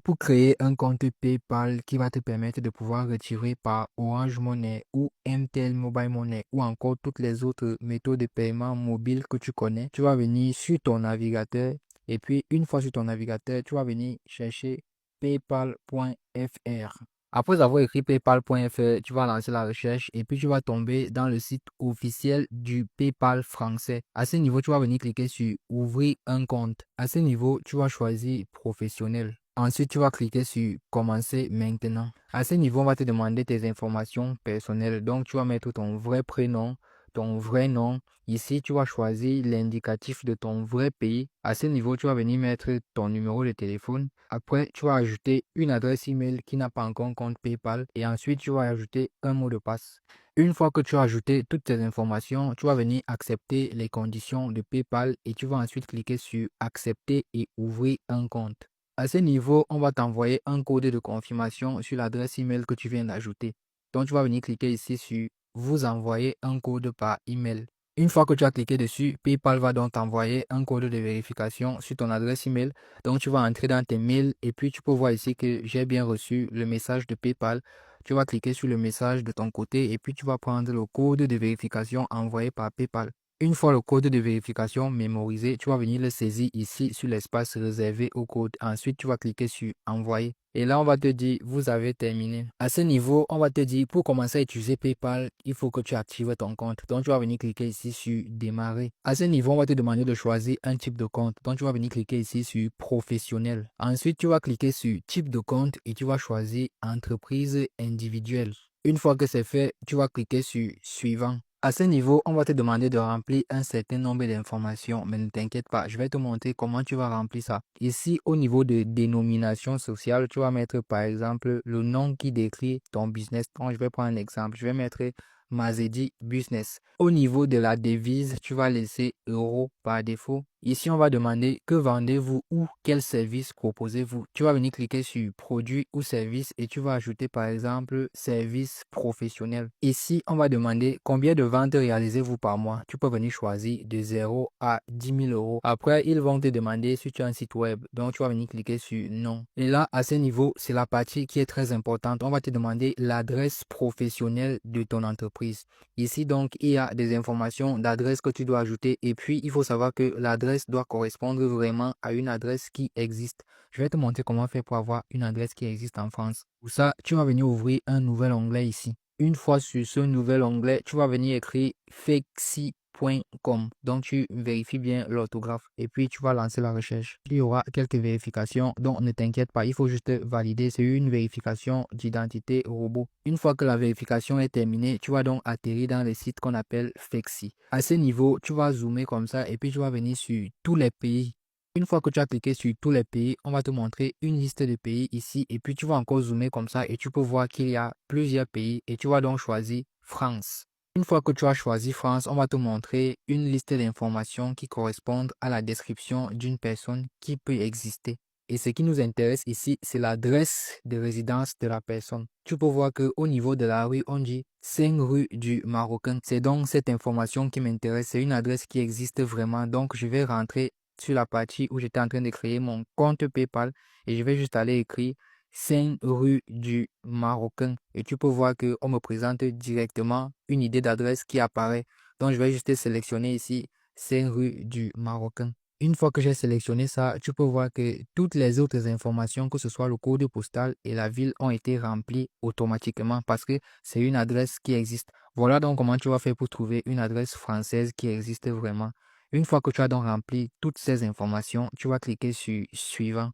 Pour créer un compte PayPal qui va te permettre de pouvoir retirer par Orange Money ou MTL Mobile Money ou encore toutes les autres méthodes de paiement mobile que tu connais, tu vas venir sur ton navigateur et puis une fois sur ton navigateur, tu vas venir chercher paypal.fr. Après avoir écrit paypal.fr, tu vas lancer la recherche et puis tu vas tomber dans le site officiel du PayPal français. À ce niveau, tu vas venir cliquer sur ouvrir un compte. À ce niveau, tu vas choisir professionnel. Ensuite, tu vas cliquer sur commencer maintenant. À ce niveau, on va te demander tes informations personnelles. Donc, tu vas mettre ton vrai prénom, ton vrai nom. Ici, tu vas choisir l'indicatif de ton vrai pays. À ce niveau, tu vas venir mettre ton numéro de téléphone. Après, tu vas ajouter une adresse email qui n'a pas encore un compte PayPal. Et ensuite, tu vas ajouter un mot de passe. Une fois que tu as ajouté toutes tes informations, tu vas venir accepter les conditions de PayPal et tu vas ensuite cliquer sur accepter et ouvrir un compte. À ce niveau, on va t'envoyer un code de confirmation sur l'adresse email que tu viens d'ajouter. Donc, tu vas venir cliquer ici sur vous envoyer un code par email. Une fois que tu as cliqué dessus, PayPal va donc t'envoyer un code de vérification sur ton adresse email. Donc, tu vas entrer dans tes mails et puis tu peux voir ici que j'ai bien reçu le message de PayPal. Tu vas cliquer sur le message de ton côté et puis tu vas prendre le code de vérification envoyé par PayPal. Une fois le code de vérification mémorisé, tu vas venir le saisir ici sur l'espace réservé au code. Ensuite, tu vas cliquer sur envoyer. Et là, on va te dire, vous avez terminé. À ce niveau, on va te dire, pour commencer à utiliser PayPal, il faut que tu actives ton compte. Donc, tu vas venir cliquer ici sur démarrer. À ce niveau, on va te demander de choisir un type de compte. Donc, tu vas venir cliquer ici sur professionnel. Ensuite, tu vas cliquer sur type de compte et tu vas choisir entreprise individuelle. Une fois que c'est fait, tu vas cliquer sur suivant. À ce niveau, on va te demander de remplir un certain nombre d'informations, mais ne t'inquiète pas, je vais te montrer comment tu vas remplir ça. Ici, au niveau de dénomination sociale, tu vas mettre par exemple le nom qui décrit ton business. Donc, je vais prendre un exemple, je vais mettre Mazedi Business. Au niveau de la devise, tu vas laisser euro par défaut. Ici, on va demander que vendez-vous ou quel service proposez-vous. Tu vas venir cliquer sur produit ou service et tu vas ajouter par exemple service professionnel. Ici, on va demander combien de ventes réalisez-vous par mois. Tu peux venir choisir de 0 à 10 000 euros. Après, ils vont te demander si tu as un site web. Donc, tu vas venir cliquer sur non. Et là, à ce niveau, c'est la partie qui est très importante. On va te demander l'adresse professionnelle de ton entreprise. Ici, donc, il y a des informations d'adresse que tu dois ajouter. Et puis, il faut savoir que l'adresse doit correspondre vraiment à une adresse qui existe. Je vais te montrer comment faire pour avoir une adresse qui existe en France. Pour ça, tu vas venir ouvrir un nouvel onglet ici. Une fois sur ce nouvel onglet, tu vas venir écrire fexi.com. Donc, tu vérifies bien l'orthographe et puis tu vas lancer la recherche. Il y aura quelques vérifications, donc ne t'inquiète pas, il faut juste valider. C'est une vérification d'identité robot. Une fois que la vérification est terminée, tu vas donc atterrir dans le site qu'on appelle Fexi. À ce niveau, tu vas zoomer comme ça et puis tu vas venir sur tous les pays. Une fois que tu as cliqué sur tous les pays, on va te montrer une liste de pays ici et puis tu vas encore zoomer comme ça et tu peux voir qu'il y a plusieurs pays et tu vas donc choisir France. Une fois que tu as choisi France, on va te montrer une liste d'informations qui correspondent à la description d'une personne qui peut exister. Et ce qui nous intéresse ici, c'est l'adresse de résidence de la personne. Tu peux voir qu'au niveau de la rue, on dit 5 rue du Marocain. C'est donc cette information qui m'intéresse. C'est une adresse qui existe vraiment. Donc, je vais rentrer sur la partie où j'étais en train de créer mon compte PayPal et je vais juste aller écrire 5 rue du Marocain et tu peux voir qu'on me présente directement une idée d'adresse qui apparaît. Donc, je vais juste sélectionner ici 5 rue du Marocain. Une fois que j'ai sélectionné ça, tu peux voir que toutes les autres informations, que ce soit le code postal et la ville, ont été remplies automatiquement parce que c'est une adresse qui existe. Voilà donc comment tu vas faire pour trouver une adresse française qui existe vraiment. Une fois que tu as donc rempli toutes ces informations, tu vas cliquer sur suivant.